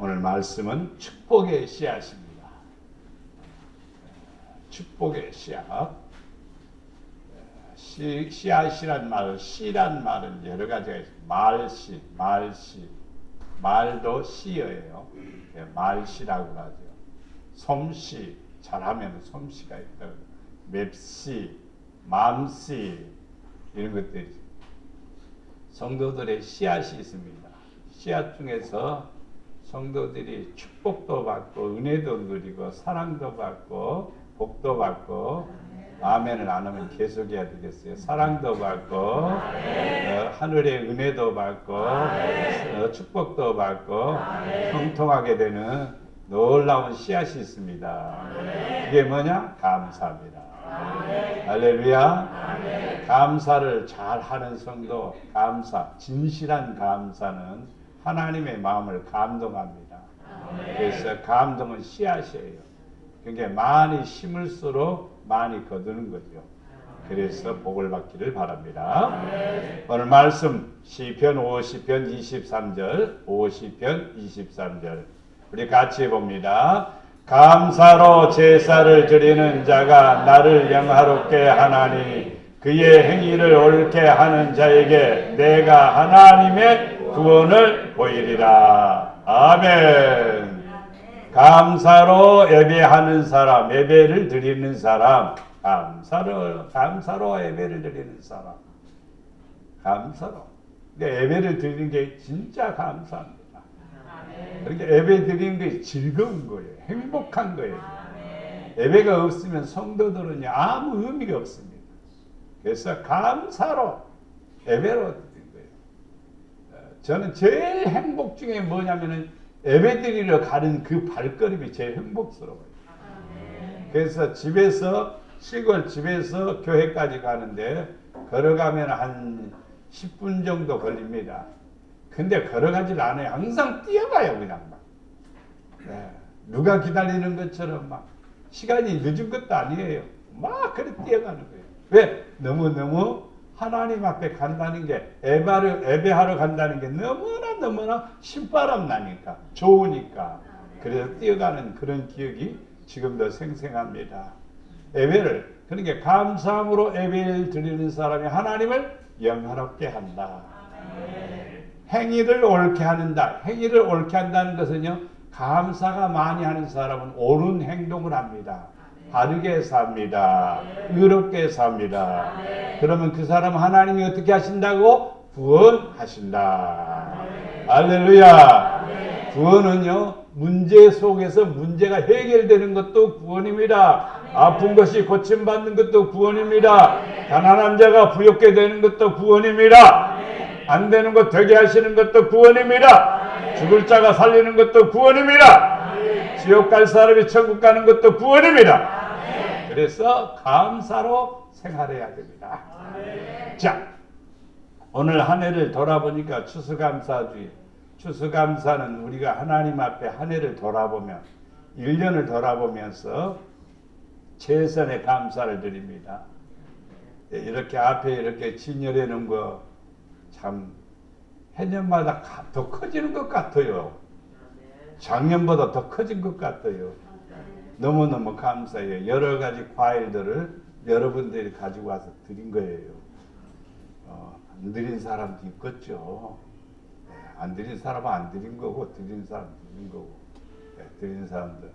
오늘 말씀은 축복의 씨앗입니다. 축복의 씨앗. 씨앗이란 말, 씨란 말은 여러 가지가 있어요. 말도 씨예요. 말씨라고 하죠. 솜씨, 잘하면 솜씨가 있다고. 맵씨, 맘씨 이런 것들이 성도들의 씨앗이 있습니다. 씨앗 중에서 성도들이 축복도 받고 은혜도 누리고 사랑도 받고 복도 받고 아멘을 안 하면 계속해야 되겠어요. 사랑도 받고 하늘의 은혜도 받고 축복도 받고 형통하게 되는 놀라운 씨앗이 있습니다. 그게 뭐냐? 감사입니다. 할렐루야. 감사를 잘하는 성도, 진실한 감사는 하나님의 마음을 감동합니다. 그래서 감동은 씨앗이에요. 그러니까 많이 심을수록 많이 거두는 거죠. 그래서 복을 받기를 바랍니다. 오늘 말씀 시편 50편 23절 50편 23절 우리 같이 봅니다. 감사로 제사를 드리는 자가 나를 영화롭게 하나니 그의 행위를 옳게 하는 자에게 내가 하나님의 구원을 보이리라. 아멘. 감사로 예배하는 사람, 예배를 드리는 사람, 감사로 예배를 드리는 사람, 감사로. 그러니까 예배를 드리는 게 진짜 감사합니다. 그러니까 예배 드리는 게 즐거운 거예요. 행복한 거예요. 예배가 없으면 성도들은 아무 의미가 없습니다. 그래서 감사로 예배로 드리는 거예요. 저는 제일 행복 중에 뭐냐면은 예배 드리러 가는 그 발걸음이 제일 행복스러워요. 그래서 시골 집에서 교회까지 가는데 걸어가면 한 10분 정도 걸립니다. 근데 걸어가질 않아요. 항상 뛰어가요, 그냥 막. 누가 기다리는 것처럼 막 시간이 늦은 것도 아니에요. 막 그래 뛰어가는 거예요. 왜? 너무너무 하나님 앞에 간다는 게 예배하러 간다는 게 너무나 신바람 나니까 좋으니까 그래서 뛰어가는 그런 기억이 지금도 생생합니다. 예배를 그러니까 감사함으로 예배를 드리는 사람이 하나님을 영화롭게 한다. 행위를 옳게 한다. 행위를 옳게 한다는 것은요 감사가 많이 하는 사람은 옳은 행동을 합니다. 바르게 삽니다. 의롭게 삽니다. 그러면 그 사람 하나님이 어떻게 하신다고? 구원하신다. 할렐루야. 구원은요 문제 속에서 문제가 해결되는 것도 구원입니다. 아픈 것이 고침받는 것도 구원입니다. 가난한 자가 부욕게 되는 것도 구원입니다. 안 되는 것 되게 하시는 것도 구원입니다. 죽을 자가 살리는 것도 구원입니다. 지옥 갈 사람이 천국 가는 것도 구원입니다. 그래서 감사로 생활해야 됩니다. 자, 오늘 한 해를 돌아보니까 추수감사주의. 추수감사는 우리가 하나님 앞에 한 해를 돌아보면 1년을 돌아보면서 최선의 감사를 드립니다. 이렇게 앞에 이렇게 진열해 놓은 거 참 해년마다 더 커지는 것 같아요. 작년보다 더 커진 것 같아요. 너무너무 감사해요. 여러 가지 과일들을 여러분들이 가지고 와서 드린 거예요. 안 드린 사람도 있겠죠. 안 드린 사람은 안 드린 거고 드린 사람은 드린 거고 드린 사람들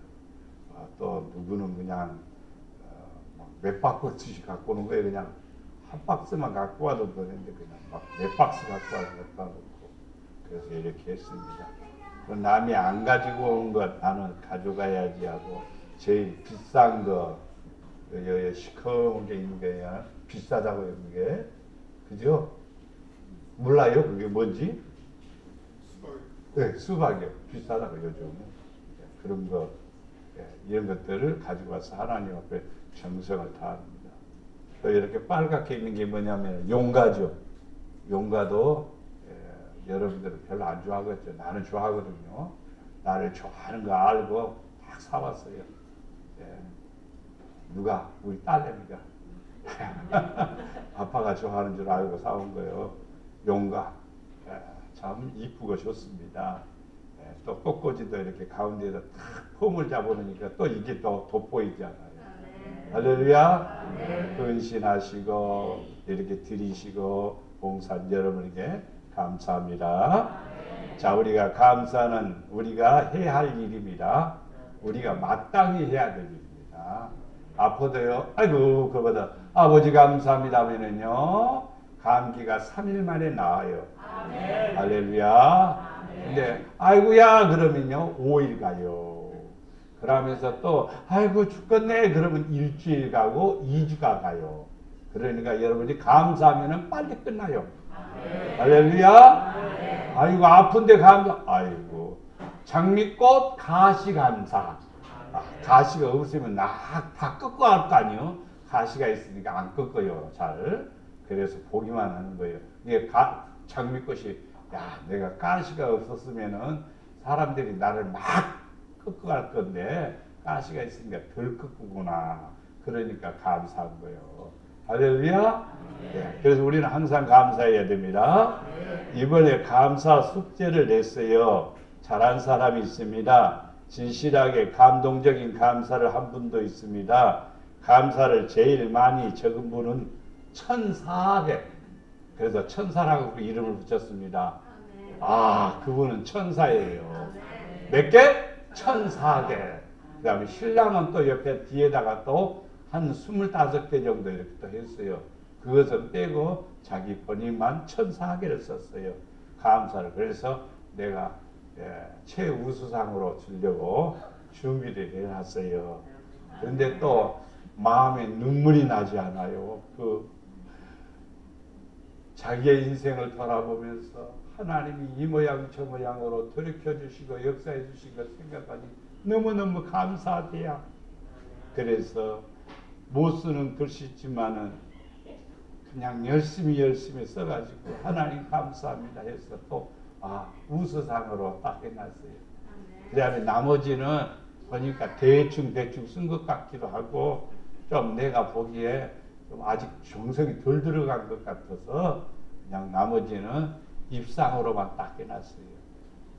또 누구는 그냥 몇 박스씩 갖고 오는 거예요. 그냥 한 박스만 갖고 와도 되는데 그냥 막 몇 박스 갖고 와서 갖다 놓고 그래서 이렇게 했습니다. 남이 안 가지고 온 것 나는 가져가야지 하고 제일 비싼 거 여기 시커먼 게 있는 거야. 비싸다고요 그게. 그죠? 몰라요 그게 뭔지? 네, 수박이요. 비싸다고 요즘. 그런 거 이런 것들을 가지고 와서 하나님 앞에 정성을 다합니다. 또 이렇게 빨갛게 있는 게 뭐냐면 용가죠. 용가도 여러분들은 별로 안 좋아하겠죠. 나는 좋아하거든요. 나를 좋아하는 거 알고 딱 사왔어요. 누가? 우리 딸내미가. 아빠가 좋아하는 줄 알고 사온 거예요. 용가. 참 이쁘고 좋습니다. 또 꽃꽂이도 이렇게 가운데에다 탁 폼을 잡아놓으니까 또 이게 또 돋보이잖아요. 할렐루야. 헌신하시고 이렇게 드리시고 봉사한 여러분에게 감사합니다. 자, 우리가 감사는 우리가 해야 할 일입니다. 우리가 마땅히 해야 될 일입니다. 아파도요, 아이고 그거보다 아버지 감사합니다 하면은요 감기가 3일 만에 나아요. 할렐루야. 근데 아이고야 그러면요 5일 가요. 그러면서 또 아이고 죽겠네 그러면 일주일 가고 2주가 가요. 그러니까 여러분이 감사하면은 빨리 끝나요. 할렐루야. 아이고 아픈데 감사. 아이고 장미꽃 가시 감사. 가시가 없으면 다 꺾고 할 거 아니요. 가시가 있으니까 안 꺾어요 잘. 그래서 보기만 하는 거예요. 이게 장미꽃이 내가 가시가 없었으면은 사람들이 나를 막 꺾고 갈 건데 가시가 있으니까 덜 꺾구나. 그러니까 감사한 거예요. 할렐루야. 네, 그래서 우리는 항상 감사해야 됩니다. 이번에 감사 숙제를 냈어요. 잘한 사람이 있습니다. 진실하게 감동적인 감사를 한 분도 있습니다. 감사를 제일 많이 적은 분은 1,400. 그래서 천사라고 그 이름을 붙였습니다. 그분은 천사예요. 몇 개? 1,400. 그 다음에 신랑은 또 옆에 뒤에다가 또 한 25개 정도 이렇게 또 했어요. 그것은 빼고 자기 본인만 1,400개를 썼어요. 감사를. 그래서 내가 최우수상으로 주려고 준비를 해놨어요. 그런데 또 마음에 눈물이 나지 않아요. 자기의 인생을 돌아보면서 하나님이 이 모양 저 모양으로 돌이켜주시고 역사해주신 걸 생각하니 너무너무 감사해요. 그래서 못 쓰는 글씨지만은 그냥 열심히 써가지고 하나님 감사합니다 해서 또 우수상으로 딱 해놨어요. 그 다음에 나머지는 보니까 대충 쓴 것 같기도 하고 좀 내가 보기에 좀 아직 정성이 덜 들어간 것 같아서 그냥 나머지는 입상으로만 딱 해놨어요.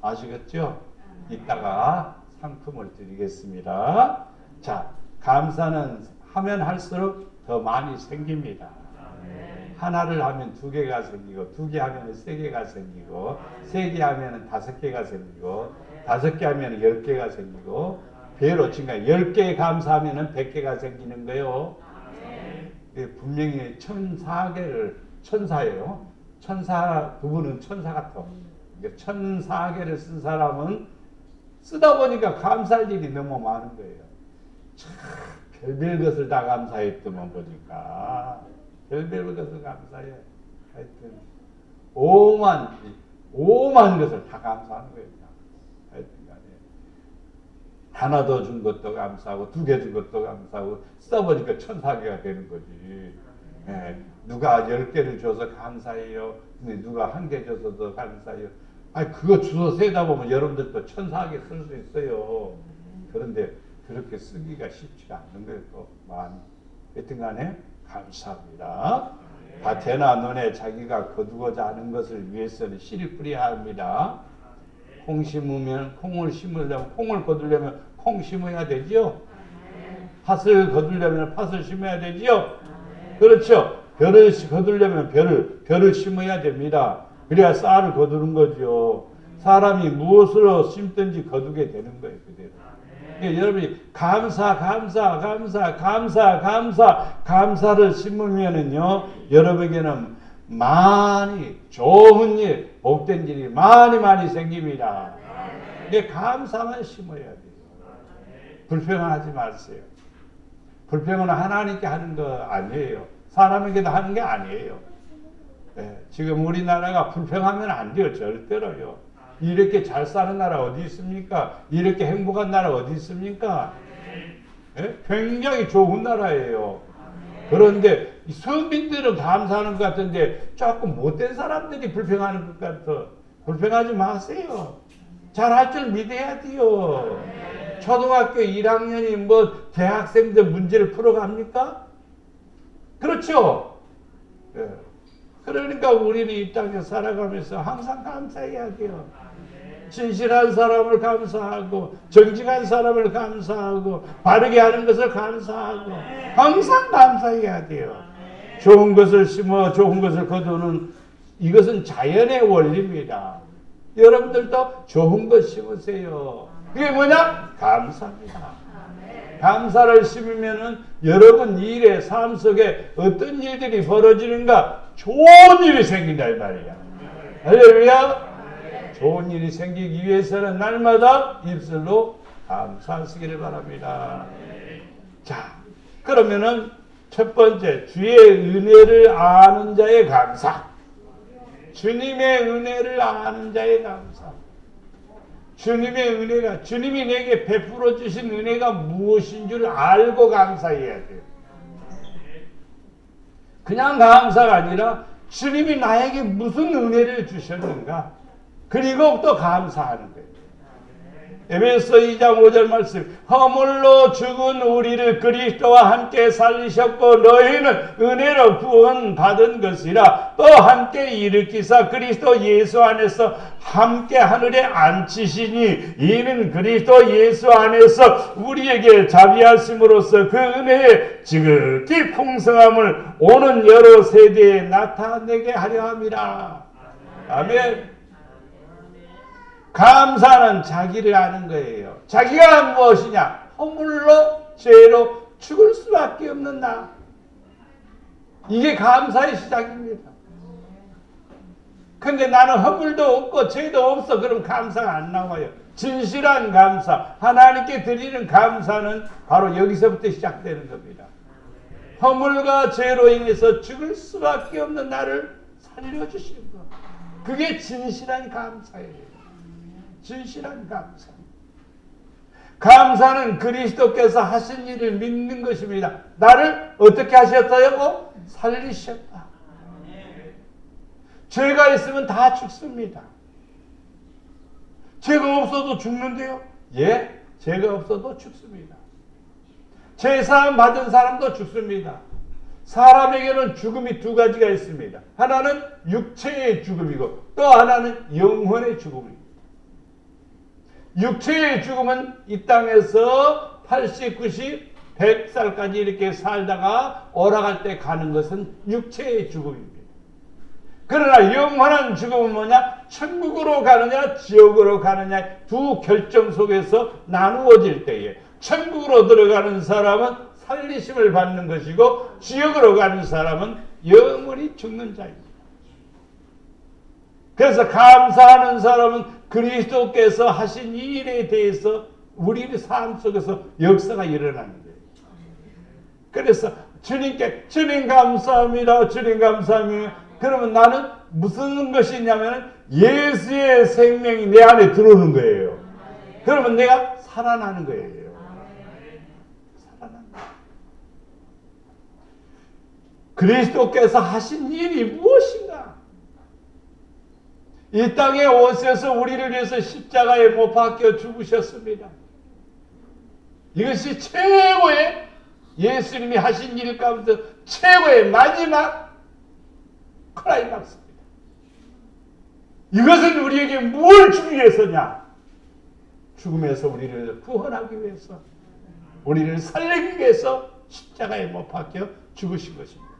아시겠죠? 이따가 상품을 드리겠습니다. 자, 감사는 하면 할수록 더 많이 생깁니다. 하나를 하면 2개가 생기고 2개 하면 3개가 생기고 3개 하면 5개가 생기고 5개 하면 10개가 생기고 배로 그러니까 10개 감사하면 100개가 생기는 거예요. 분명히 1,400개를 천사예요. 천사 그분은 천사 같아. 1,400개를 쓴 사람은 쓰다 보니까 감사할 일이 너무 많은 거예요. 참 별별 것을 다 감사했더만 보니까 별별 것을 감사해. 하여튼 오만 것을 다 감사하는 거예요. 하여튼 간에 하나 더 준 것도 감사하고 2개 준 것도 감사하고 쓰다 보니까 1,400개가 되는 거지. 누가 10개를 줘서 감사해요. 근데 누가 1개 줘서도 감사해요. 그거 주워 세다 보면 여러분들도 1,400개 쓸 수 있어요. 그런데 그렇게 쓰기가 쉽지가 않는 거예요. 또 많이. 하여튼 간에 감사합니다. 밭에나 논에 자기가 거두고자 하는 것을 위해서는 씨를 뿌려야 합니다. 콩 심으면 콩을 심으려면 콩을 거두려면 콩 심어야 되지요. 팥을 거두려면 팥을 심어야 되지요. 그렇죠. 벼를 거두려면 벼를 심어야 됩니다. 그래야 쌀을 거두는 거죠. 사람이 무엇으로 심든지 거두게 되는 거예요. 그대로. 여러분이 감사를 심으면은요, 여러분에게는 많이 좋은 일, 복된 일이 많이 생깁니다. 감사만 심어야 돼요. 불평하지 마세요. 불평은 하나님께 하는 거 아니에요. 사람에게도 하는 게 아니에요. 지금 우리나라가 불평하면 안 돼요. 절대로요. 이렇게 잘 사는 나라 어디 있습니까? 이렇게 행복한 나라 어디 있습니까? 굉장히 좋은 나라예요. 그런데 서민들은 감사하는 것 같은데 조금 못된 사람들이 불평하는 것 같아. 불평하지 마세요. 잘할 줄 믿어야 돼요. 초등학교 1학년이 대학생들 문제를 풀어갑니까? 그렇죠? 그러니까 우리는 이 땅에 살아가면서 항상 감사해야 돼요. 진실한 사람을 감사하고 정직한 사람을 감사하고 바르게 하는 것을 감사하고 항상 감사해야 돼요. 좋은 것을 심어 좋은 것을 거두는 이것은 자연의 원리입니다. 여러분들도 좋은 것 심으세요. 그게 뭐냐? 감사입니다. 감사를 심으면은 여러분 일의 삶 속에 어떤 일들이 벌어지는가? 좋은 일이 생긴다 이 말이야. 할렐루야. 좋은 일이 생기기 위해서는 날마다 입술로 감사하시기를 바랍니다. 자, 그러면은 첫 번째, 주의 은혜를 아는 자의 감사. 주님의 은혜를 아는 자의 감사. 주님의 은혜가, 주님이 내게 베풀어 주신 은혜가 무엇인 줄 알고 감사해야 돼요. 그냥 감사가 아니라 주님이 나에게 무슨 은혜를 주셨는가? 그리고 또 감사하는 거예요. 에베소 2장 5절 말씀. 허물로 죽은 우리를 그리스도와 함께 살리셨고 너희는 은혜로 구원 받은 것이라. 또 함께 일으키사 그리스도 예수 안에서 함께 하늘에 앉히시니 이는 그리스도 예수 안에서 우리에게 자비하심으로써 그 은혜의 지극히 풍성함을 오는 여러 세대에 나타내게 하려 함이라. 아멘. 감사는 자기를 아는 거예요. 자기가 무엇이냐? 허물로 죄로 죽을 수밖에 없는 나. 이게 감사의 시작입니다. 근데 나는 허물도 없고 죄도 없어. 그럼 감사가 안 나와요. 진실한 감사, 하나님께 드리는 감사는 바로 여기서부터 시작되는 겁니다. 허물과 죄로 인해서 죽을 수밖에 없는 나를 살려주신 것. 그게 진실한 감사예요. 진실한 감사. 감사는 그리스도께서 하신 일을 믿는 것입니다. 나를 어떻게 하셨어요? 살리셨다. 죄가 있으면 다 죽습니다. 죄가 없어도 죽는데요? 예, 죄가 없어도 죽습니다. 죄사함 받은 사람도 죽습니다. 사람에게는 죽음이 두 가지가 있습니다. 하나는 육체의 죽음이고 또 하나는 영혼의 죽음입니다. 육체의 죽음은 이 땅에서 80, 90, 100살까지 이렇게 살다가 오락할 때 가는 것은 육체의 죽음입니다. 그러나 영원한 죽음은 뭐냐? 천국으로 가느냐 지옥으로 가느냐 두 결정 속에서 나누어질 때에 천국으로 들어가는 사람은 살리심을 받는 것이고 지옥으로 가는 사람은 영원히 죽는 자입니다. 그래서 감사하는 사람은 그리스도께서 하신 이 일에 대해서 우리의 삶 속에서 역사가 일어나는 거예요. 그래서 주님께 주님 감사합니다. 주님 감사합니다. 그러면 나는 무슨 것이 있냐면 예수의 생명이 내 안에 들어오는 거예요. 그러면 내가 살아나는 거예요. 살아나는 거예요. 그리스도께서 하신 일이 무엇인가? 이 땅에 오셔서 우리를 위해서 십자가에 못 박혀 죽으셨습니다. 이것이 최고의 예수님이 하신 일 가운데 최고의 마지막 클라이막스입니다. 이것은 우리에게 뭘 주기 위해서냐? 죽음에서 우리를 구원하기 위해서, 우리를 살리기 위해서 십자가에 못 박혀 죽으신 것입니다.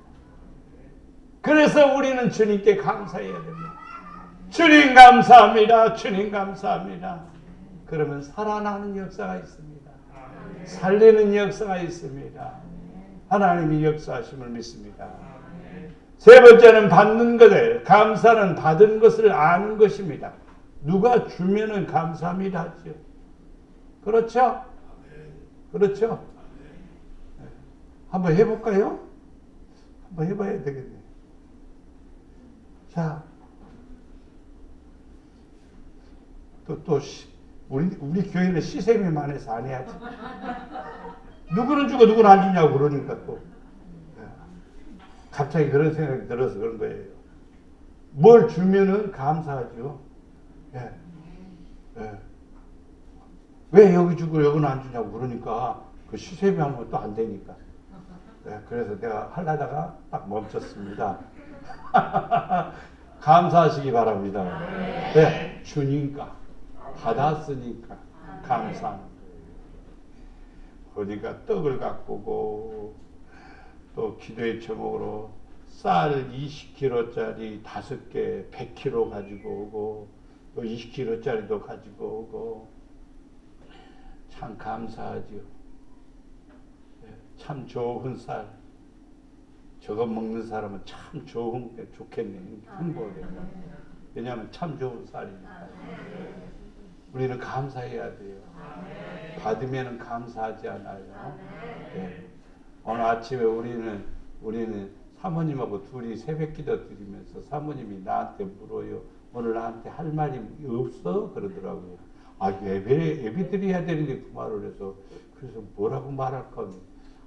그래서 우리는 주님께 감사해야 됩니다. 주님 감사합니다. 주님 감사합니다. 그러면 살아나는 역사가 있습니다. 살리는 역사가 있습니다. 하나님이 역사하심을 믿습니다. 세 번째는 받는 것을, 감사는 받은 것을 아는 것입니다. 누가 주면은 감사합니다 하죠. 그렇죠? 그렇죠? 한번 해볼까요? 한번 해봐야 되겠네. 자, 우리 교회는 시샘이 많아서 안 해야지. 누구는 주고 누구는 안 주냐고 그러니까 또. 갑자기 그런 생각이 들어서 그런 거예요. 뭘 주면은 감사하죠. 예. 예. 왜 여기 주고 여기는 안 주냐고 그러니까 그 시샘이 하면 또 안 되니까. 예. 그래서 내가 하려다가 딱 멈췄습니다. 감사하시기 바랍니다. 네. 주니까. 받았으니까 감사합니다. 우리가 떡을 가꾸고 또 기도의 제목으로 쌀 20kg짜리 5개 100kg 가지고 오고 또 20kg짜리도 가지고 오고 참 감사하죠. 참 좋은 쌀 저거 먹는 사람은 참 좋겠네. 행복해. 왜냐하면 참 좋은 쌀이니까. 우리는 감사해야 돼요. 받으면 감사하지 않아요. 네. 오늘 아침에 우리는 사모님하고 둘이 새벽기도 드리면서 사모님이 나한테 물어요. 오늘 나한테 할 말이 없어? 그러더라고요. 아, 예배 드려야 되는데 그 말을 해서 그래서 뭐라고 말할까?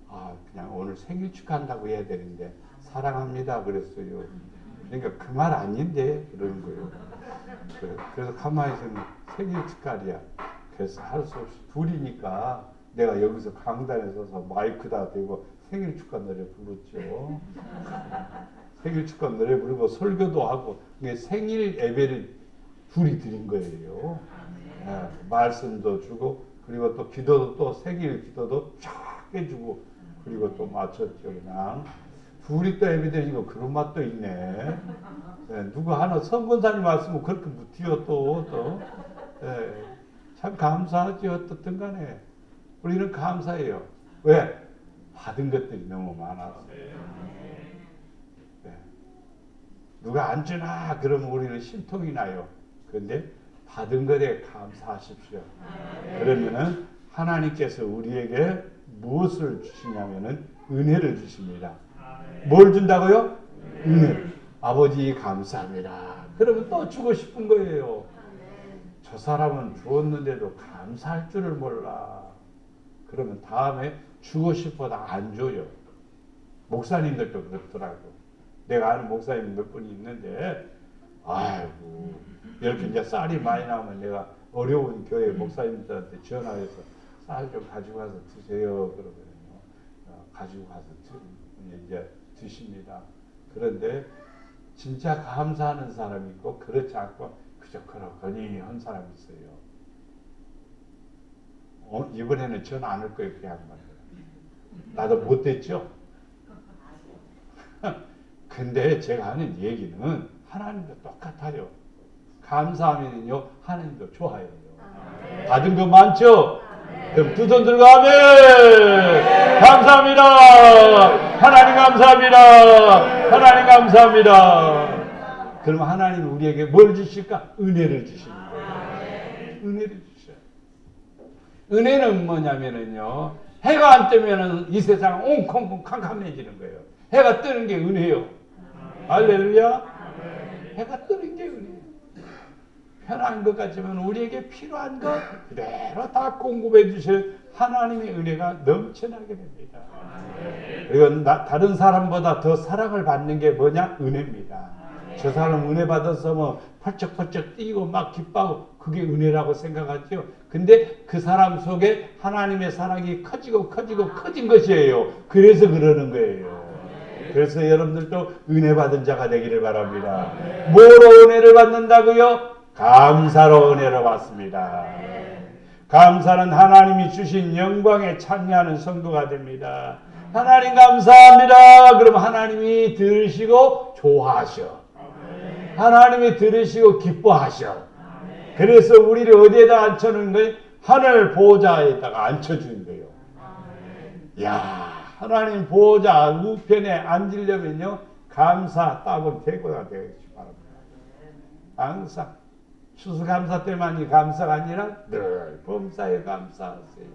아, 그냥 오늘 생일 축하한다고 해야 되는데 사랑합니다 그랬어요. 그러니까 그 말 아닌데 그러는 거예요. 그래서 가만히 있으면 생일 축하리야. 그래서 할 수 없이 둘이니까 내가 여기서 강단에 서서 마이크다 대고 생일 축하 노래 불렀죠. 생일 축하 노래 부르고 설교도 하고 생일 예배를 둘이 드린 거예요. 네, 말씀도 주고 그리고 또 기도도 또 생일 기도도 쫙 해주고 그리고 또 마쳤죠. 그냥 둘이 또 예배 드리고 그런 맛도 있네. 네, 누구 하나 선권사님 왔으면 그렇게 묻히요 또. 네, 참 감사하죠. 어떻든 간에 우리는 감사해요. 왜? 받은 것들이 너무 많아서. 네. 누가 안 주나 그러면 우리는 심통이 나요. 그런데 받은 것에 감사하십시오. 그러면은 하나님께서 우리에게 무엇을 주시냐면은 은혜를 주십니다. 뭘 준다고요? 은혜. 아버지 감사합니다. 그러면 또 주고 싶은 거예요. 저 사람은 주었는데도 감사할 줄을 몰라. 그러면 다음에 주고 싶어도 안 줘요. 목사님들도 그렇더라고. 내가 아는 목사님 몇 분이 있는데 아이고 이렇게 이제 쌀이 많이 나오면 내가 어려운 교회 목사님들한테 전화해서 쌀 좀 가지고 와서 드세요. 그러거든요. 가지고 가서 이제 드십니다. 그런데 진짜 감사하는 사람이 있고 그렇지 않고 그저 그러거니 한 사람이 있어요. 이번에는 전화 안 할 거예요. 그 양반. 나도 못됐죠? 근데 제가 하는 얘기는 하나님도 똑같아요. 감사하면요 하나님도 좋아해요. 받은 거 많죠? 그럼 두 손 들고 아멘! 감사합니다! 하나님 감사합니다! 하나님 감사합니다! 그럼 하나님은 우리에게 뭘 주실까? 은혜를 주십니다. 은혜를 주셔요. 은혜는 뭐냐면요 해가 안 뜨면은 이 세상 옹콩콩 캄캄해지는 거예요. 해가 뜨는 게 은혜요. 할렐루야. 해가 뜨는 게 은혜요. 편한 것 같지만 우리에게 필요한 것 그대로 다 공급해 주실 하나님의 은혜가 넘쳐나게 됩니다. 그리고 다른 사람보다 더 사랑을 받는 게 뭐냐? 은혜입니다. 저 사람 은혜 받아서 뭐 펄쩍펄쩍 뛰고 막 기뻐하고 그게 은혜라고 생각하죠. 근데 그 사람 속에 하나님의 사랑이 커지고 커진 것이에요. 그래서 그러는 거예요. 그래서 여러분들도 은혜 받은 자가 되기를 바랍니다. 뭐로 은혜를 받는다고요? 감사로 은혜를 받습니다. 감사는 하나님이 주신 영광에 참여하는 성도가 됩니다. 하나님 감사합니다. 그럼 하나님이 들으시고 좋아하셔. 하나님이 들으시고 기뻐하셔. 그래서 우리를 어디에다 앉혀놓은 거예요? 하늘 보좌에다가 앉혀주는 거예요. 야, 하나님 보좌 우편에 앉으려면요 감사 따봉 대고가 되시기 바랍니다. 항상 추수감사 때만이 감사가 아니라 늘 범사에 감사하세요.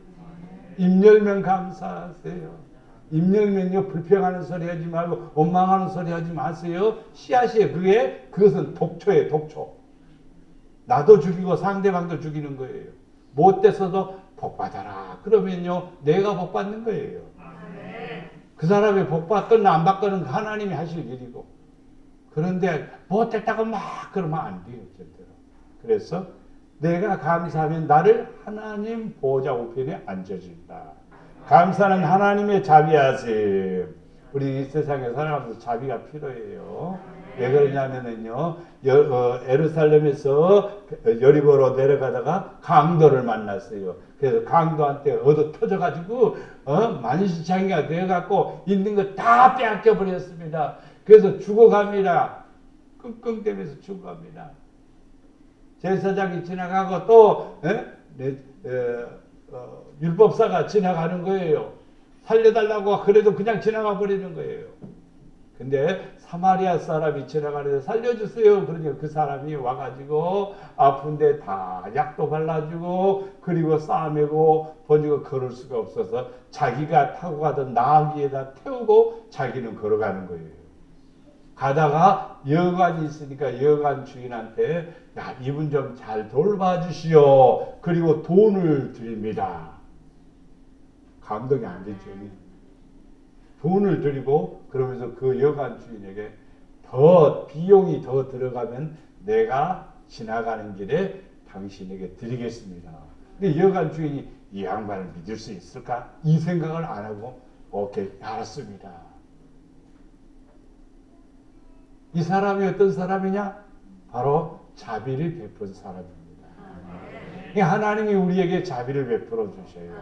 입 열면 감사하세요. 입 열면요 불평하는 소리 하지 말고 원망하는 소리 하지 마세요. 씨앗이에요. 그것은 독초예요. 독초. 나도 죽이고 상대방도 죽이는 거예요. 못돼서도 복받아라. 그러면요 내가 복받는 거예요. 그 사람이 복받거나 안 받거나 하나님이 하실 일이고. 그런데 못됐다고 막 그러면 안 돼요. 절대로. 그래서 내가 감사하면 나를 하나님 보좌 우편에 앉아준다. 감사는 하나님의 자비하심. 우리 이 세상에 살아가면서 자비가 필요해요. 왜 그러냐면은요, 에루살렘에서 여리고로 내려가다가 강도를 만났어요. 그래서 강도한테 얻어 터져가지고 만신창이가 되어갖고 있는 거 다 빼앗겨 버렸습니다. 그래서 죽어갑니다. 끙끙대면서 죽어갑니다. 제사장이 지나가고 또 율법사가 지나가는 거예요. 살려달라고 그래도 그냥 지나가 버리는 거예요. 근데 사마리아 사람이 지나가는데 살려주세요. 그러니까 그 사람이 와가지고 아픈데 다 약도 발라주고 그리고 싸매고 번지고 걸을 수가 없어서 자기가 타고 가던 나귀에다 태우고 자기는 걸어가는 거예요. 가다가 여관이 있으니까 여관 주인한테 야, 이분 좀 잘 돌봐주시오. 그리고 돈을 드립니다. 감동이 안 됐죠. 돈을 드리고 그러면서 그 여관 주인에게 더 비용이 더 들어가면 내가 지나가는 길에 당신에게 드리겠습니다. 근데 여관 주인이 이 양반을 믿을 수 있을까? 이 생각을 안 하고 오케이 알았습니다. 이 사람이 어떤 사람이냐? 바로 자비를 베푼 사람입니다. 하나님이 우리에게 자비를 베풀어 주셔요.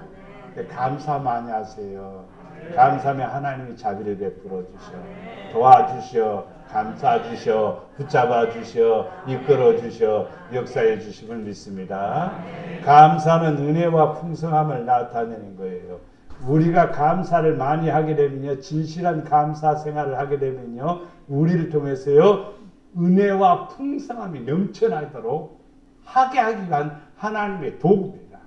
감사 많이 하세요. 감사하면 하나님이 자비를 베풀어 주셔. 도와주셔. 감싸 주셔. 붙잡아 주셔. 이끌어 주셔. 역사해 주심을 믿습니다. 감사는 은혜와 풍성함을 나타내는 거예요. 우리가 감사를 많이 하게 되면요, 진실한 감사 생활을 하게 되면요, 우리를 통해서요 은혜와 풍성함이 넘쳐나도록 하게 하기 위한 하나님의 도구입니다.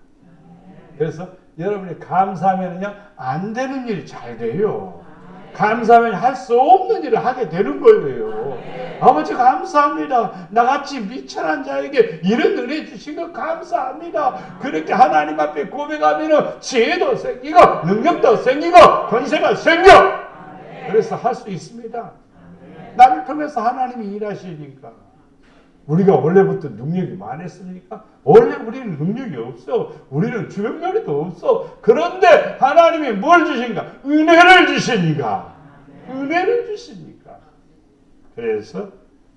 그래서 여러분이 감사하면요 안 되는 일이 잘 돼요. 감사하면 할 수 없는 일을 하게 되는 거예요. 아버지 감사합니다. 나같이 미천한 자에게 이런 은혜 주신 거 감사합니다. 그렇게 하나님 앞에 고백하면 지혜도 생기고 능력도 생기고 권세가 생겨. 그래서 할 수 있습니다. 나를 통해서 하나님이 일하시니까. 우리가 원래부터 능력이 많았습니까? 원래 우리는 능력이 없어. 우리는 주변면에도 없어. 그런데 하나님이 뭘 주신가? 은혜를 주시니까. 은혜를 주시니까. 그래서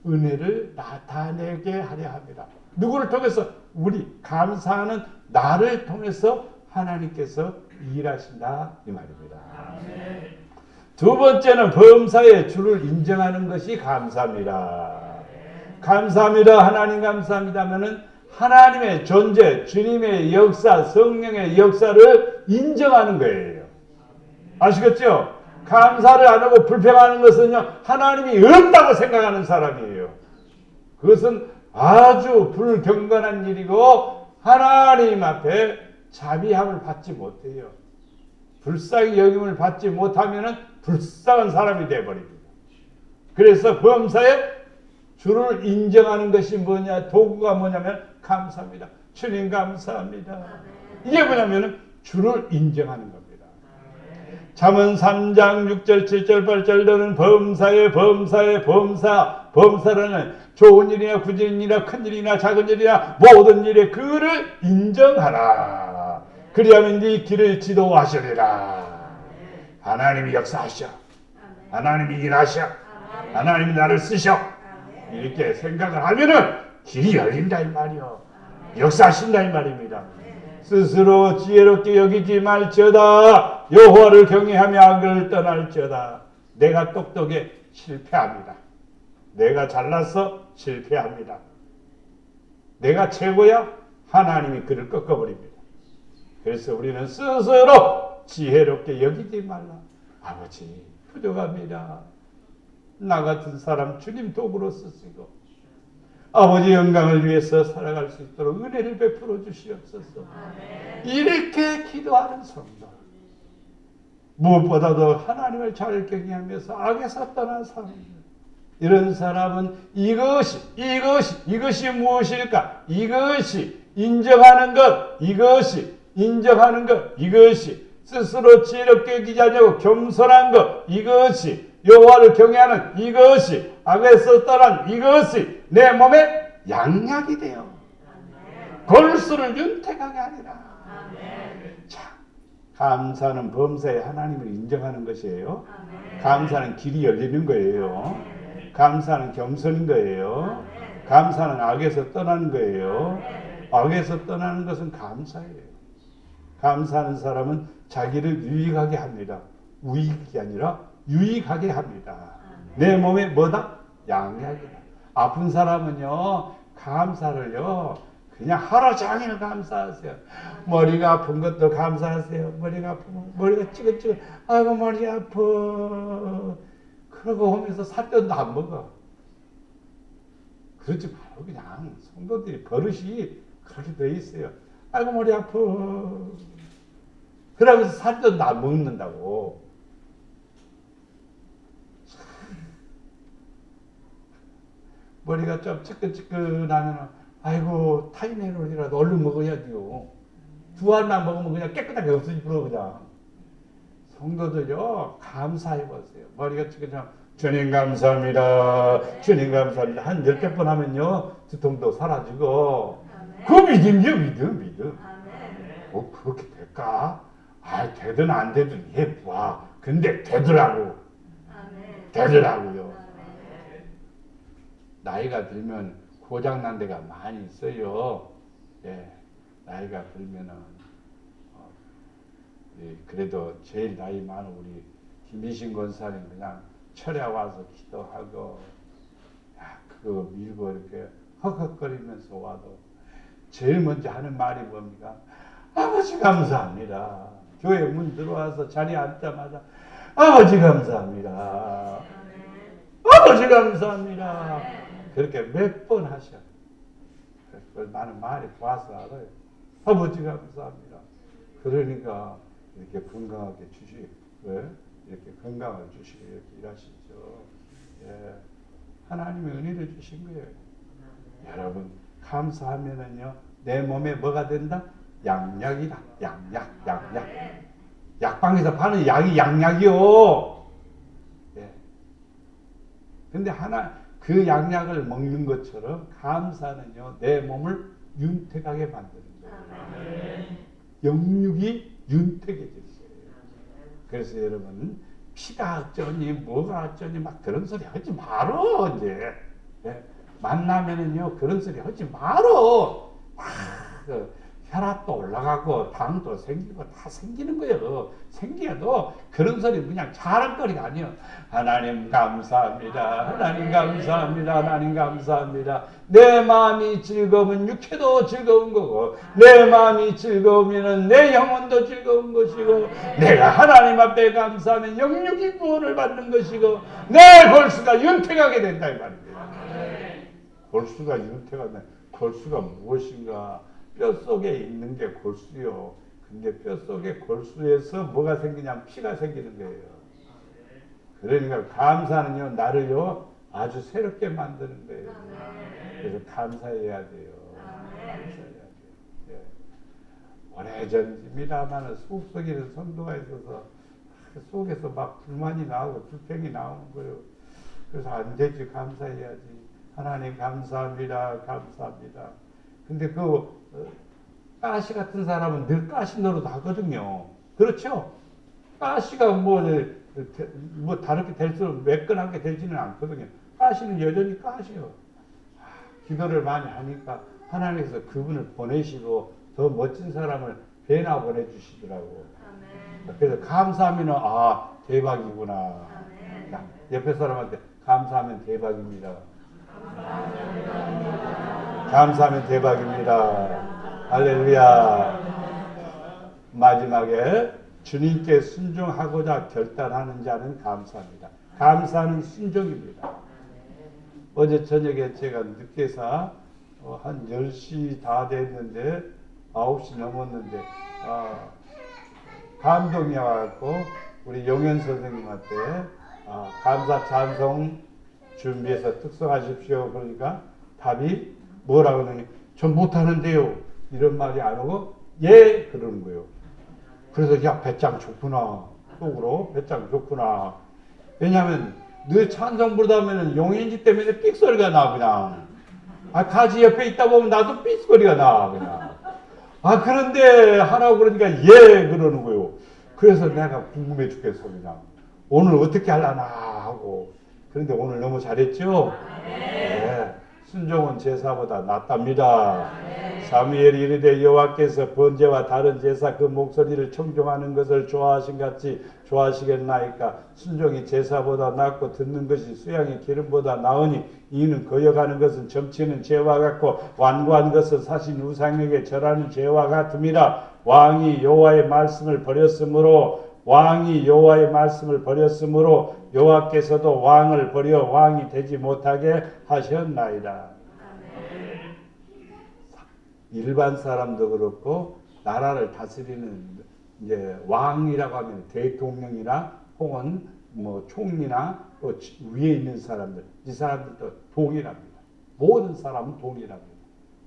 은혜를 나타내게 하려 합니다. 누구를 통해서? 우리 감사하는 나를 통해서 하나님께서 일하신다 이 말입니다. 두 번째는 범사의 주를 인정하는 것이 감사입니다. 감사합니다. 하나님 감사합니다 하면은 하나님의 존재, 주님의 역사, 성령의 역사를 인정하는 거예요. 아시겠죠? 감사를 안 하고 불평하는 것은요, 하나님이 없다고 생각하는 사람이에요. 그것은 아주 불경건한 일이고 하나님 앞에 자비함을 받지 못해요. 불쌍히 여김을 받지 못하면은 불쌍한 사람이 되어버립니다. 그래서 범사에 주를 인정하는 것이 뭐냐? 도구가 뭐냐면 감사합니다. 주님 감사합니다. 이게 뭐냐면 주를 인정하는 겁니다. 잠언 3장 6절 7절 8절 너는 범사라는 좋은 일이나 굳은 일이나 큰 일이나 작은 일이나 모든 일에 그를 인정하라. 그리하면 네 길을 지도하시리라. 하나님이 역사하셔. 하나님이 일하셔. 하나님이 나를 쓰셔. 이렇게 생각을 하면은 길이 열린다 이 말이요. 역사하신다 이 말입니다. 스스로 지혜롭게 여기지 말지어다. 여호와를 경외하며 악을 떠날지어다. 내가 똑똑해 실패합니다. 내가 잘나서 실패합니다. 내가 최고야? 하나님이 그를 꺾어버립니다. 그래서 우리는 스스로 지혜롭게 여기지 말라. 아버지 부족합니다. 나 같은 사람 주님 도구로 쓰시고 아버지 영광을 위해서 살아갈 수 있도록 은혜를 베풀어 주시옵소서. 이렇게 기도하는 성도, 무엇보다도 하나님을 잘 경외하면서 악에서 떠난 사람, 이런 사람은 이것이 무엇일까? 이것이 인정하는 것, 이것이 스스로 지혜롭게 여기지 않냐고 겸손한 것, 이것이 여호와를 경외하는 이것이 악에서 떠난 이것이 내 몸에 양약이 되어 골수를 윤택하게 하리라. 자, 감사는 범사에 하나님을 인정하는 것이에요. 감사는 길이 열리는 거예요. 감사는 겸손인 거예요. 감사는 악에서 떠나는 거예요. 악에서 떠나는 것은 감사예요. 감사하는 사람은 자기를 유익하게 합니다. 우익이 아니라 유익하게 합니다. 내 몸에 뭐다? 양약이다. 아픈 사람은요, 감사를요, 그냥 하루 종일 감사하세요. 머리가 아픈 것도 감사하세요. 머리가 아프면 머리가 찌긋찌긋, 아이고 머리 아파. 그러고 오면서 삿전도 안 먹어. 그렇지 바로 그냥 성도들이 버릇이 그렇게 돼 있어요. 아이고 머리 아파. 그러면서 삿전도 안 먹는다고. 머리가 좀 찌끈찌끈하면 아이고 타이레놀이라도 얼른 먹어야지요. 두 알만 먹으면 그냥 깨끗하게 없어지고 그냥. 성도들요 감사해 보세요. 머리가 찌끈찌끈 주님 감사합니다. 주님 감사합니다. 한 10개 번 하면요 두통도 사라지고. 그 믿음이요 믿음. 그렇게 될까? 아 되든 안 되든 해봐. 근데 되더라고요. 나이가 들면 고장난 데가 많이 있어요. 예, 나이가 들면은 예, 그래도 제일 나이 많은 우리 김희신 권사님 그냥 철에 와서 기도하고 그거 밀고 이렇게 헉헉거리면서 와도 제일 먼저 하는 말이 뭡니까? 아버지 감사합니다. 교회 문 들어와서 자리에 앉자마자 아버지 감사합니다. 아버지 감사합니다. 그렇게 몇 번 하셔. 나는 많이 봐서 알아요. 아버지 감사합니다. 그러니까 이렇게 건강하게 이렇게 건강을 주시고 이렇게 일하시죠. 예. 하나님의 은혜를 주신 거예요. 여러분 감사하면은요 내 몸에 뭐가 된다? 양약이다. 양약. 약방에서 파는 약이 양약이요. 예. 근데 그 양약을 먹는 것처럼 감사는요 내 몸을 윤택하게 만드는 거예요. 영육이 윤택해졌어요. 그래서 여러분 피가 어쩌니 뭐가 어쩌니 막 그런 소리 하지 말어. 이제 예. 만나면은요 그런 소리 하지 말어. 혈압도 올라가고 당도 생기고 다 생기는 거예요. 생겨도 그런 소리 그냥 자랑거리가 아니에요. 하나님 감사합니다. 하나님 감사합니다. 하나님 감사합니다. 내 마음이 즐거우면 육체도 즐거운 거고 내 마음이 즐거우면 내 영혼도 즐거운 것이고 내가 하나님 앞에 감사하면 영육이 구원을 받는 것이고 내 골수가 윤택하게 된다 이 말입니다. 골수가 윤택하면 골수가 무엇인가? 뼛속에 있는 게 골수요. 근데 뼛속에 골수에서 뭐가 생기냐면 피가 생기는 거예요. 그러니까 감사는요 나를요 아주 새롭게 만드는 거예요. 그래서 감사해야 돼요. 감사해야 돼요. 예. 오래전입니다만 속속에는 성도가 있어서 속에서 막 불만이 나오고 불평이 나오는 거예요. 그래서 안 되지. 감사해야지. 하나님 감사합니다. 감사합니다. 근데 가시 같은 사람은 늘 가시 노릇 하거든요. 그렇죠? 가시가 뭐 다르게 될수록 매끈하게 되지는 않거든요. 가시는 여전히 가시요. 기도를 많이 하니까 하나님께서 그분을 보내시고 더 멋진 사람을 배나 보내주시더라고. 그래서 감사하면 대박이구나. 옆에 사람한테 감사하면 대박입니다. 감사하면 대박입니다. 할렐루야. 마지막에 주님께 순종하고자 결단하는 자는 감사합니다. 감사는 순종입니다. 어제 저녁에 제가 늦게서 한 10시 다 됐는데 9시 넘었는데 감동이 와갖고 우리 용현 선생님한테 감사 찬송 준비해서 특성하십시오. 그러니까 답이 뭐라고 하더니 전 못하는데요. 이런 말이 안 오고 예 그러는 거예요. 그래서 야 배짱 좋구나. 속으로 배짱 좋구나. 왜냐하면 늘 찬송 부르다 보면 용인지 때문에 삑소리가 나 그냥. 가지 옆에 있다 보면 나도 삑소리가 나 그냥. 그런데 하라고 그러니까 예 그러는 거예요. 그래서 내가 궁금해 죽겠어 그냥. 오늘 어떻게 하려나 하고 그런데 오늘 너무 잘했죠? 네. 순종은 제사보다 낫답니다. 사무엘이 이르되 여호와께서 번제와 다른 제사 그 목소리를 청종하는 것을 좋아하신 같이 좋아하시겠나이까. 순종이 제사보다 낫고 듣는 것이 수양이 기름보다 나으니 이는 거역하는 것은 점치는 죄와 같고 완고한 것은 사신 우상에게 절하는 죄와 같음이라. 왕이 여호와의 말씀을 버렸으므로 여호와께서도 왕을 버려 왕이 되지 못하게 하셨나이다. 일반 사람도 그렇고 나라를 다스리는 이제 왕이라고 하면 대통령이나 혹은 뭐 총리나 또 위에 있는 사람들, 이 사람들도 동일합니다. 모든 사람은 동일합니다.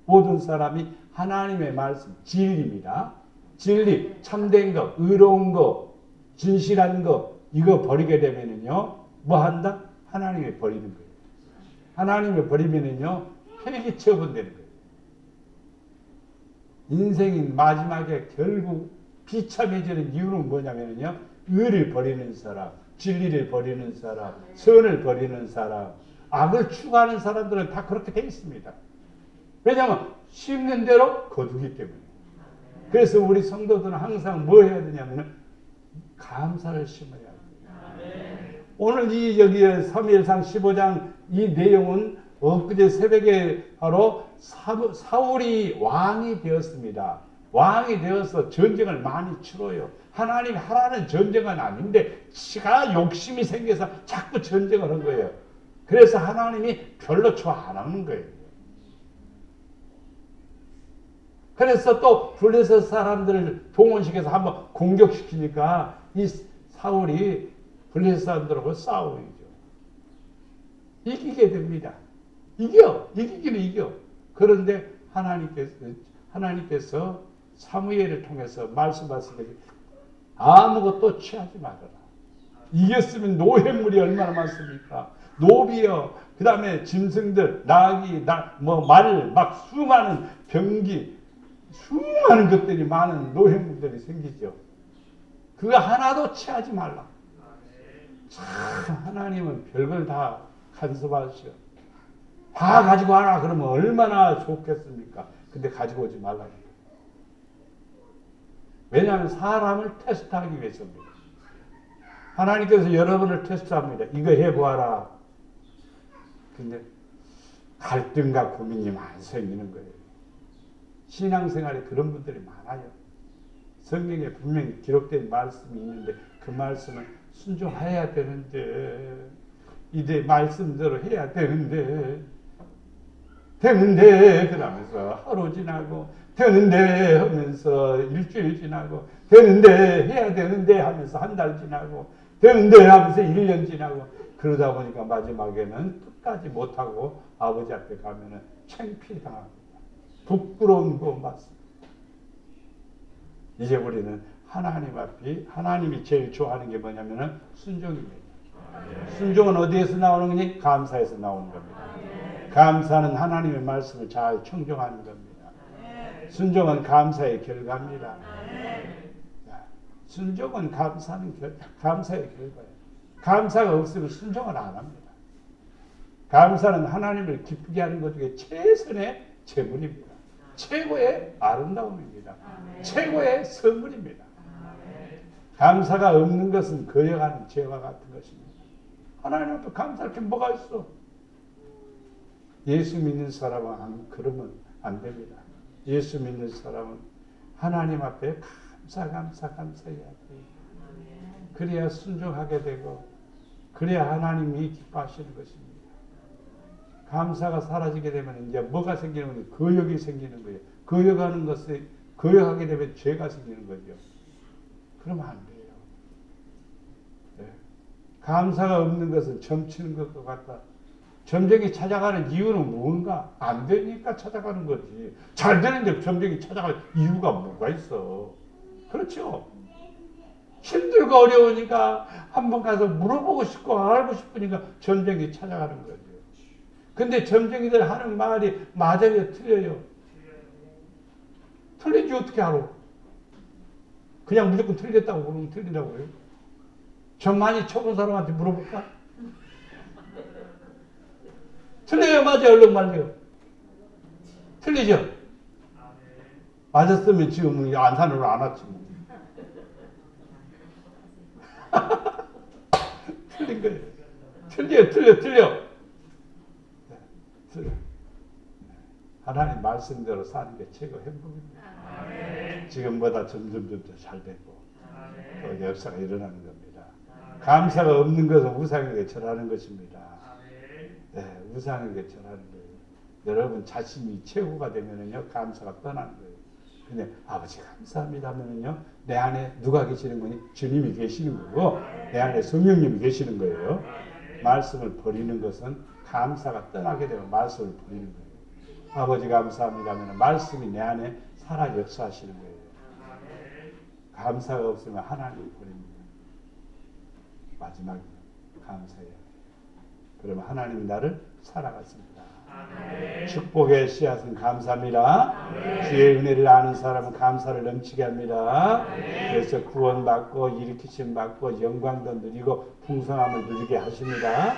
모든 사람이 하나님의 말씀, 진리입니다. 진리, 참된 거, 의로운 거, 진실한 거, 이거 버리게 되면은요, 뭐 한다? 하나님이 버리는 거예요. 하나님이 버리면은요, 폐기 처분되는 거예요. 인생이 마지막에 결국 비참해지는 이유는 뭐냐면요, 의를 버리는 사람, 진리를 버리는 사람, 선을 버리는 사람, 악을 추구하는 사람들은 다 그렇게 되어 있습니다. 왜냐하면 심는 대로 거두기 때문에. 그래서 우리 성도들은 항상 뭐 해야 되냐면 감사를 심어야 합니다. 오늘 이 여기 사무엘상 15장 이 내용은 엊그제 새벽에 바로 사울이 왕이 되었습니다. 왕이 되어서 전쟁을 많이 치러요. 하나님이 하라는 전쟁은 아닌데 지가 욕심이 생겨서 자꾸 전쟁을 한 거예요. 그래서 하나님이 별로 좋아 안 하는 거예요. 그래서 또 블레셋 사람들을 동원시켜서 한번 공격시키니까 이 사울이 블레셋 사람들하고 싸우죠. 이기게 됩니다. 이기기는 이겨. 그런데 하나님께서 사무엘을 통해서 말씀하시되 아무것도 취하지 말아라. 이겼으면 노획물이 얼마나 많습니까? 노비여, 그 다음에 짐승들, 나귀, 말, 막 수많은 병기, 수많은 것들이 많은 노획물들이 생기죠. 그거 하나도 취하지 말라. 참 하나님은 별걸 다 간섭하시오. 다 가지고 와라 그러면 얼마나 좋겠습니까? 근데 가지고 오지 말라. 왜냐하면 사람을 테스트하기 위해서입니다. 하나님께서 여러분을 테스트합니다. 이거 해보아라. 근데 갈등과 고민이 많이 생기는 거예요. 신앙생활에 그런 분들이 많아요. 성경에 분명히 기록된 말씀이 있는데 그 말씀을 순종해야 되는데 이제 말씀대로 해야 되는데 그러면서 하루 지나고 되는데 하면서 일주일 지나고 되는데 해야 되는데 하면서 한 달 지나고 되는데 하면서 1년 지나고 그러다 보니까 마지막에는 끝까지 못하고 아버지 앞에 가면은 창피당합니다. 부끄러운 거 맞습니다. 이제 우리는 하나님 앞이 하나님이 제일 좋아하는 게 뭐냐면은 순종입니다. 순종은 어디에서 나오는 거니? 감사에서 나오는 겁니다. 감사는 하나님의 말씀을 잘 청종하는 겁니다. 순종은 감사의 결과입니다. 순종은 감사의 결과예요. 감사가 없으면 순종을 안 합니다. 감사는 하나님을 기쁘게 하는 것 중에 최선의 제물입니다. 최고의 아름다움입니다. 최고의 선물입니다. 감사가 없는 것은 거역하는 죄와 같은 것입니다. 하나님 앞에 감사할 게 뭐가 있어? 예수 믿는 사람은 그러면 안 됩니다. 예수 믿는 사람은 하나님 앞에 감사해야 돼요. 그래야 순종하게 되고 그래야 하나님이 기뻐하시는 것입니다. 감사가 사라지게 되면 이제 뭐가 생기는 거예요? 거역이 생기는 거예요. 거역하게 되면 죄가 생기는 거죠. 그러면 안 돼요. 네. 감사가 없는 것은 점치는 것과 같다. 점쟁이 찾아가는 이유는 뭔가? 안 되니까 찾아가는 거지. 잘 되는데 점쟁이 찾아갈 이유가 뭐가 있어? 그렇죠? 힘들고 어려우니까 한번 가서 물어보고 싶고 알고 싶으니까 점쟁이 찾아가는 거죠. 근데 점쟁이들 하는 말이 맞아요, 틀려요? 틀린지 어떻게 알아? 그냥 무조건 틀리겠다고 그러면 틀리라고 해요? 점 많이 쳐본 사람한테 물어볼까? 틀려요, 맞아요, 얼른 말해요. 틀리죠? 맞았으면 지금 안산으로 안 왔지 뭐. 틀린 거예요. 틀려. 틀려. 하나님 말씀대로 사는 게 최고 행복입니다. 지금보다 점점 잘 되고 또 역사가 일어나는 겁니다. 감사가 없는 것은 우상에게 절하는 것입니다. 네, 우상에게 절하는 거예요. 여러분 자신이 최고가 되면은요 감사가 떠나는 거예요. 근데 아버지 감사합니다 하면은요 내 안에 누가 계시는 거니? 주님이 계시는 거고 내 안에 성령님이 계시는 거예요. 말씀을 버리는 것은 감사가 떠나게 되면 말씀을 버리는 거예요. 아버지 감사합니다 하면 말씀이 내 안에 살아 역사하시는 거예요. 감사가 없으면 하나님을 버립니다. 마지막에 감사해야 돼요. 그러면 하나님이 나를 살아갔습니다. 축복의 씨앗은 감사입니다. 주의 은혜를 아는 사람은 감사를 넘치게 합니다. 그래서 구원받고 일으키심 받고 영광도 누리고 풍성함을 누리게 하십니다.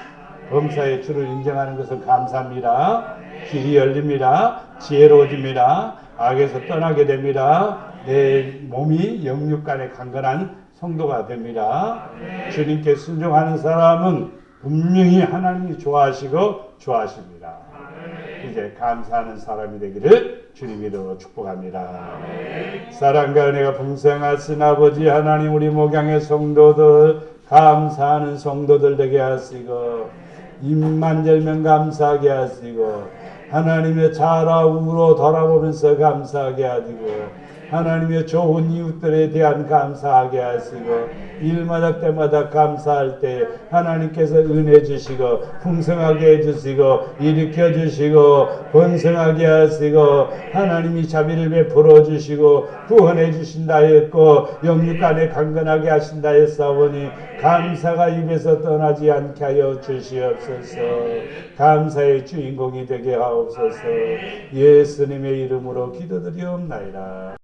범사의 주를 인정하는 것은 감사합니다. 길이 열립니다. 지혜로워집니다. 악에서 떠나게 됩니다. 내 몸이 영육간에 강건한 성도가 됩니다. 주님께 순종하는 사람은 분명히 하나님이 좋아하십니다. 이제 감사하는 사람이 되기를 주님 이름으로 축복합니다. 사랑과 은혜가 풍성하신 아버지 하나님, 우리 목양의 성도들, 감사하는 성도들 되게 하시고 입만 열면 감사하게 하시고 하나님의 좌우로 돌아보면서 감사하게 하시고 하나님의 좋은 이웃들에 대한 감사하게 하시고 일마다 때마다 감사할 때 하나님께서 은혜 주시고 풍성하게 해주시고 일으켜 주시고 번성하게 하시고 하나님이 자비를 베풀어 주시고 구원해 주신다 했고 영육간에 강건하게 하신다 했사오니 감사가 입에서 떠나지 않게 하여 주시옵소서. 감사의 주인공이 되게 하옵소서. 예수님의 이름으로 기도드리옵나이다.